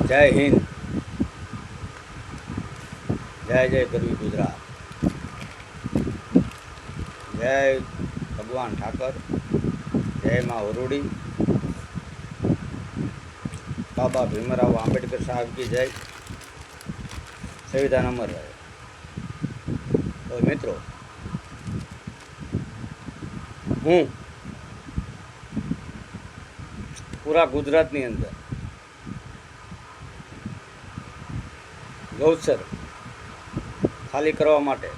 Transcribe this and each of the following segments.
જય હિન્દ, જય જય કરવી ગુજરાત, જય ભગવાન ઠાકર, જય માં વરુડી, બાબા ભીમરાવ આંબેડકર સાહેબ की જય, સંવિધાન અમર રહે। તો મિત્રો, હું પૂરા ગુજરાતની અંદર ગૌચર ખાલી કરવા માટે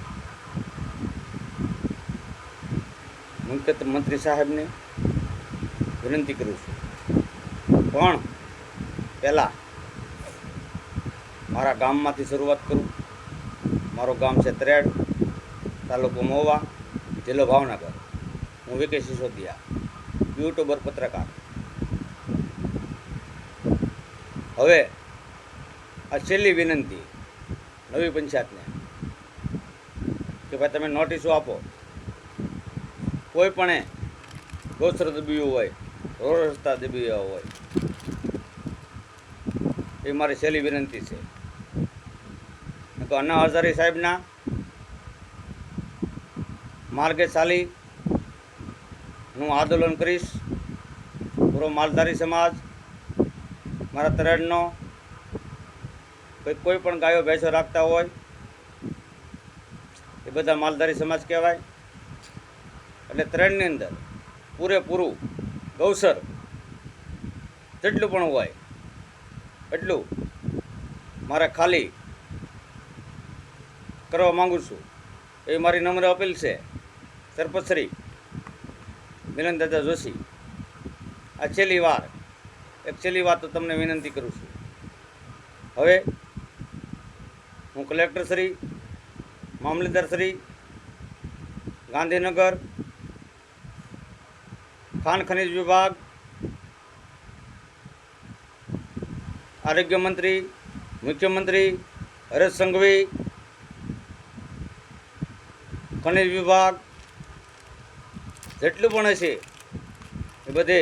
મંત્રી સાહેબને વિનંતી કરું છું। પણ પહેલાં મારા ગામમાંથી શરૂઆત કરું। મારું ગામ છે ત્રેડ, તાલુકો મહુવા, જિલ્લો ભાવનગર। હું વિકે સિસોદિયા, યુટ્યુબર, પત્રકાર। હવે આ છેલ્લી વિનંતી નવી પંચાયતને કે ભાઈ તમે નોટિસો આપો। કોઈ પણ ગૌચર દબાવ્યું હોય, રોડ રસ્તા દબાવ્યા હોય, એ મારી છેલ્લી વિનંતી છે। તો અન્ના હઝારી સાહેબના માર્ગે ચાલી હું આંદોલન કરીશ। પૂરો માલધારી સમાજ, મારા તરેડનો કોઈ પણ ગાયો ભેંસો રાખતા હોય એ બધા માલધારી સમાજ કહેવાય। એટલે તરેડની અંદર પૂરેપૂરું ગૌચર જેટલું પણ હોય એટલું મારે ખાલી કરવા માગું છું। એ મારી નમ્ર અપીલ છે સરપંચ શ્રી મિલન દાદા જોશી। આ છેલ્લી વાત તો તમને વિનંતી કરું છું। હવે હું કલેક્ટર શ્રી, મામલતદાર શ્રી, ગાંધીનગર, ખાણ ખનિજ વિભાગ, આરોગ્ય મંત્રી, મુખ્યમંત્રી, હરેશ સંઘવી, ખનિજ વિભાગ જેટલું પણ હશે એ બધે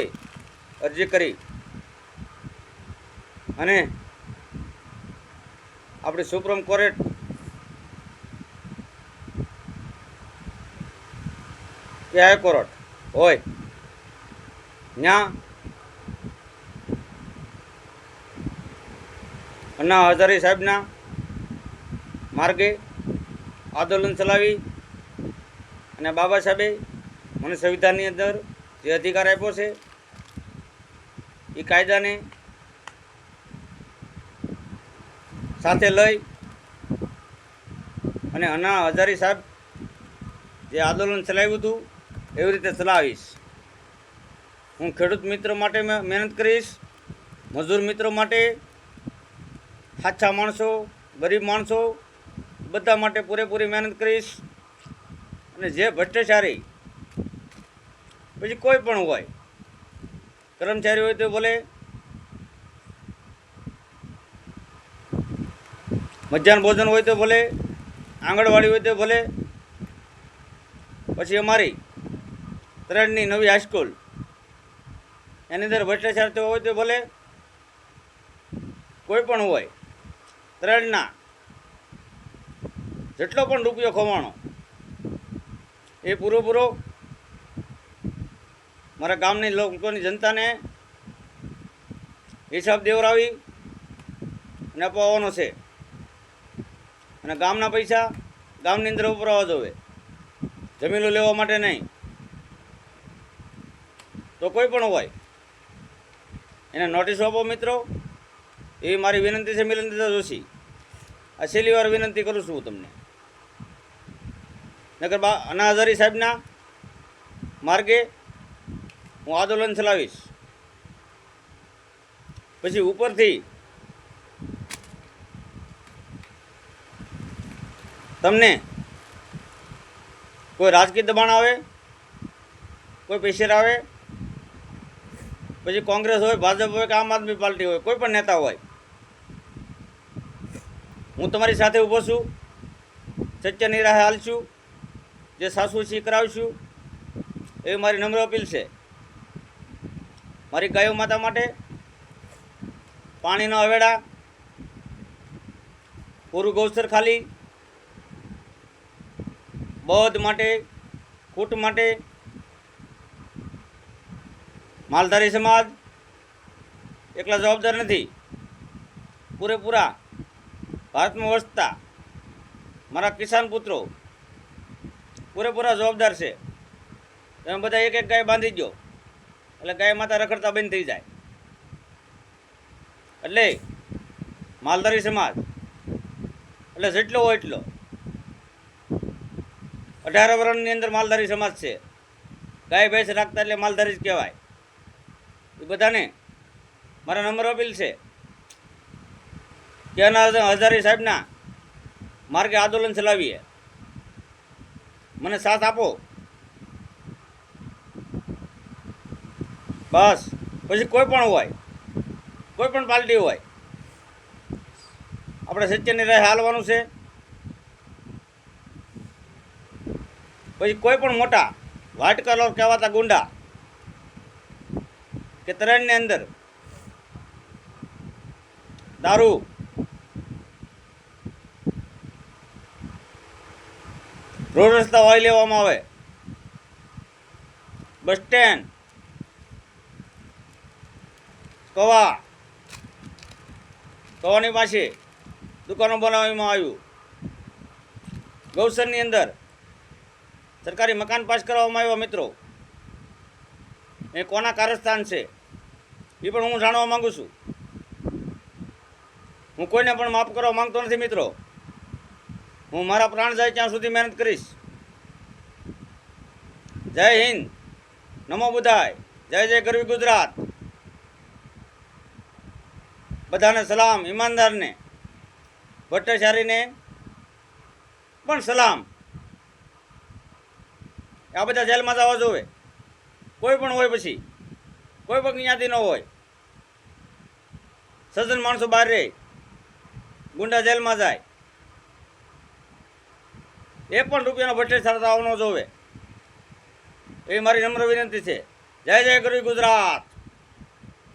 અરજી કરી અને આપણી સુપ્રીમ કોર્ટ કે હાઈકોર્ટ હોય ત્યાં અન્ના હઝારી સાહેબના માર્ગે આંદોલન ચલાવી અને બાબા સાહેબે મને સંવિધાનની અંદર જે અધિકાર આપ્યો છે એ કાયદાને સાથે લઈ અને અન્ના હઝારી સાહેબ જે આંદોલન ચલાવ્યું હતું એવી રીતે ચલાવીશ। હું ખેડૂત મિત્રો માટે મહેનત કરીશ, મજૂર મિત્રો માટે, સાચા માણસો, ગરીબ માણસો બધા માટે પૂરેપૂરી મહેનત કરીશ। અને જે ભ્રષ્ટાચારી પછી કોઈ પણ હોય, કર્મચારી હોય તો ભલે, મધ્યાહન ભોજન હોય તો ભલે, આંગણવાડી હોય તો ભલે, પછી અમારી ત્રણની નવી હાઈસ્કૂલ એની અંદર ભ્રષ્ટાચાર થયો હોય તો ભલે, કોઈ પણ હોય, ત્રણના જેટલો પણ રૂપિયો ખવાણો એ પૂરો મારા ગામની લોકોની જનતાને હિસાબ દેવરાવી અને અપાવવાનો છે। અને ગામના પૈસા ગામની અંદર વપરાવા જોવે, જમીનો લેવા માટે નહીં। તો કોઈ પણ હોય એને નોટિસ આપો મિત્રો, એ મારી વિનંતી છે મિલન દાદા જોશી। આ છેલ્લી વાર વિનંતી કરું છું તમને। નગર અન્ના હઝારી સાહેબના માર્ગે હું આંદોલન ચલાવીશ। પછી ઉપરથી તમને કોઈ રાજકીય દબાણ આવે, કોઈ પ્રેશર આવે, પછી કોંગ્રેસ હોય, ભાજપ હોય કે આમ આદમી પાર્ટી હોય, કોઈ પણ નેતા હોય, હું તમારી સાથે ઊભો છું। સત્યની રાહે હાલશું, જે સાસુ સી કરાવીશું એ મારી નમ્ર અપીલ છે। મારી ગાયો માતા માટે પાણીના હવેડા પૂરું ગૌચર ખાલી, બૌદ્ધ માટે, કૂટ માટે, માલધારી સમાજ એકલા જવાબદાર નથી, પૂરેપૂરા ભારતમાં વસતા મારા કિસાન પુત્રો પૂરેપૂરા જવાબદાર છે. તમે બધા એક એક ગાય બાંધી દો એટલે ગાય માતા રખડતા બંધ થઈ જાય. એટલે માલધારી સમાજ એટલે જેટલો હોય એટલો 18 વર્ષની અંદર માલધારી સમાજ છે. ગાય ભેંસ રાખતા એટલે માલધારી જ કહેવાય. એ બધાને મારા નંબર અપીલ છે કે હજારી સાહેબના માર્ગે આંદોલન ચલાવીએ, મને સાથ આપો. બસ પછી કોઈ પણ હોય, કોઈ પણ પાર્ટી હોય, આપણે સત્યની રાહ હાલવાનું છે. પછી કોઈ પણ મોટા વ્હાઇટ કલર કહેવાતા ગુંડા કે તરણની અંદર દારૂ, રોડ રસ્તા વાળી લેવામાં આવે, બસ સ્ટેન્ડ, કવાની પાસે દુકાનો બનાવવામાં આવ્યું, ગૌસરની અંદર સરકારી મકાન પાસ કરવામાં આવ્યા. મિત્રો, એ કોના કારસ્થાન છે એ પણ હું જાણવા માંગુ છું. હું કોઈને પણ માફ કરવા માંગતો નથી. મિત્રો, હું મારા પ્રાણ જાય ત્યાં સુધી મહેનત કરીશ. જય હિન્દ, નમો બુદ્ધાય, જય જય ગરવી ગુજરાત. બધાને સલામ, ઈમાનદારને, ભ્રષ્ટાચારીને પણ સલામ. આ બધા જેલમાં જવા જોવે, કોઈ પણ હોય, પછી કોઈ પણ જ્ઞાતિ ન હોય, સજ્જન માણસો બહાર રહે, ગુંડા જેલમાં જાય, એ પણ રૂપિયાનો ભ્રષ્ટાચાર આવવાનો જોવે. એ મારી નમ્ર વિનંતી છે. જય જય ગરવી ગુજરાત.